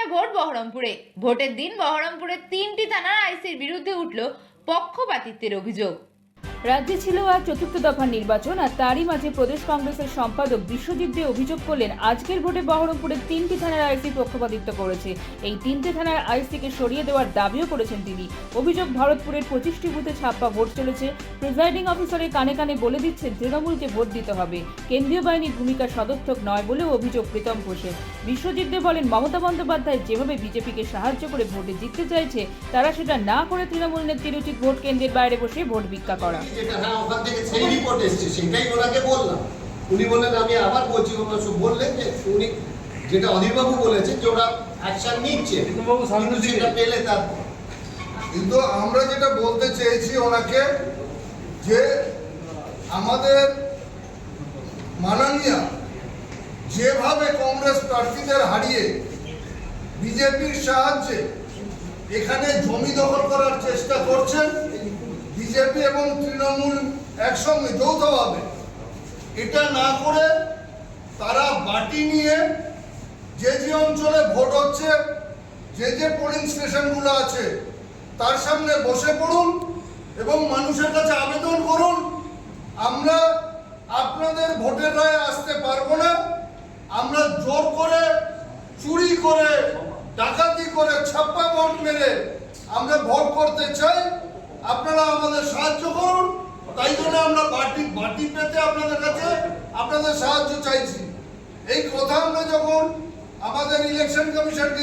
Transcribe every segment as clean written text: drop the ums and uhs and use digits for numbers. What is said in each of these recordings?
লোকসভায় ভোট বহরমপুরে। ভোটের দিন বহরমপুরের 3টি থানার আইসির বিরুদ্ধে উঠল পক্ষপাতিত্বের অভিযোগ। রাজ্যে ছিল আজ চতুর্থ দফার নির্বাচন, আর তারই মাঝে প্রদেশ কংগ্রেসের সম্পাদক বিশ্বজিৎ দে অভিযোগ করলেন আজকের ভোটে বহরমপুরের 3টি থানার আইসি পক্ষপাতিত্ব করেছে। এই 3টে থানার আইসিকে সরিয়ে দেওয়ার দাবিও করেছেন তিনি। অভিযোগ, ভরতপুরের 25টি বুথে ছাপ্পা ভোট চলেছে। প্রিজাইডিং অফিসারের কানে কানে বলে দিচ্ছেন তৃণমূলকে ভোট দিতে হবে। কেন্দ্রীয় বাহিনীর ভূমিকা সদর্থক নয় বলেও অভিযোগ প্রীতম ঘোষের। বিশ্বজিৎ দে বলেন, মমতা বন্দ্যোপাধ্যায় যেভাবে বিজেপিকে সাহায্য করে ভোটে জিততে চাইছে, তারা সেটা না করে তৃণমূল নেত্রীর উচিত ভোট কেন্দ্রের বাইরে বসে ভোট ভিক্ষা করা। যেটা হ্যাঁ ওখান থেকে সেই রিপোর্ট এসেছে সেটাই ওনাকে বললাম। উনি বললেন আমি আবার বলছি, বললেন যে উনি যেটা অধীরবাবু বলেছেন যে ওরা অ্যাকশন নিচ্ছে, কিন্তু সেটা পেলে তারপর। কিন্তু আমরা যেটা বলতে চেয়েছি ওনাকে, যে আমাদের মাননীয় যেভাবে কংগ্রেস প্রার্থীদের হারিয়ে বিজেপির সাহায্যে এখানে জমি দখল করার চেষ্টা করছেন, বিজেপি এবং তৃণমূল একসঙ্গে যৌথভাবে, এটা না করে তারা বাটি নিয়ে যে যে অঞ্চলে ভোট হচ্ছে, যে যে পোলিং স্টেশনগুলো আছে তার সামনে বসে পড়ুন এবং মানুষের কাছে আবেদন করুন, আমরা আপনাদের ভোটের রায়ে আসতে পারবো না, আমরা জোর করে, চুরি করে, ডাকাতি করে, ছাপ্পা ভোট মেরে আমরা ভোট করতে চাই, আপনারা আমাদের সাহায্য করুন। তাই জন্য আমরা বাটি পেতে আপনাদের কাছে আপনাদের সাহায্য চাইছি। এই কথা আমরা যখন আমাদের ইলেকশন কমিশনকে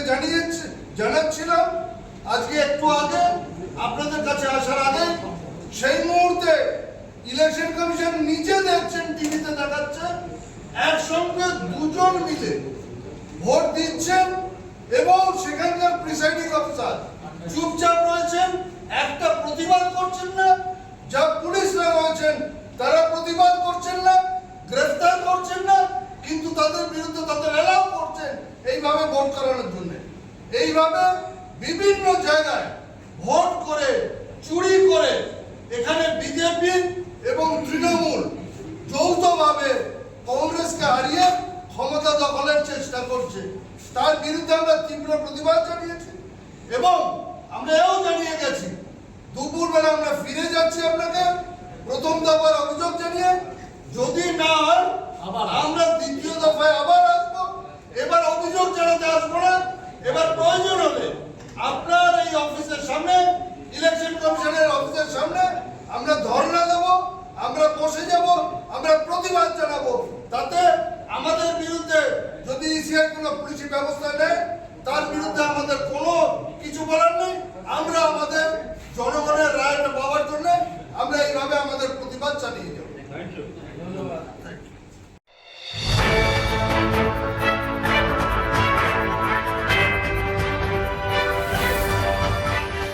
জানাচ্ছিলাম আজকে একটু আগে, আপনাদের কাছে আসার আগে, সেই মুহূর্তে ইলেকশন কমিশন নিজে দেখছেন, টিভিতে দেখাচ্ছে, একসঙ্গে দুজন মিলে ভোট দিচ্ছেন এবং সেখানকার প্রিসাইডিং অফিসার চুপচাপ রয়েছেন, একটা প্রতিবাদ করছেন না। যা পুলিশরা রয়েছেন তারা প্রতিবাদ করছেন না, গ্রেফতার করছেন না, কিন্তু তাদের বিরুদ্ধে তাদের এলাও করছেন এইভাবে ভোট করানোর জন্য। এইভাবে বিভিন্ন জায়গায় ভোট করে, চুরি করে এখানে বিজেপি এবং তৃণমূল যৌথভাবে কংগ্রেসকে হারিয়ে ক্ষমতা দখলের চেষ্টা করছে। তার বিরুদ্ধে আমরা তীব্র প্রতিবাদ জানিয়েছি এবং আমরা এও জানিয়ে গেছি, দুপুরবেলা আমরা ফিরে যাচ্ছি আপনাকে প্রথম দফার অভিযোগ জানিয়ে, যদি না হয় আমরা দ্বিতীয় দফায় আবার আসবো। এবার অভিযোগ জানাতে আসবো না, এবার প্রয়োজন হলে আপনার এই অফিসের সামনে, ইলেকশন কমিশনের অফিসের সামনে আমরা ধর্ণা দেব, আমরা বসে যাব, আমরা প্রতিবাদ জানাবো। তাতে আমাদের বিরুদ্ধে যদি ইসিআই কোনো পুলিশি ব্যবস্থা নেয়, তার বিরুদ্ধে আমাদের কোনো কিছু বলার নেই। আমরা আমাদের জনগণের রায়টা পাওয়ার জন্য আমরা এইভাবে আমাদের প্রতিবাদ চালিয়ে যাব।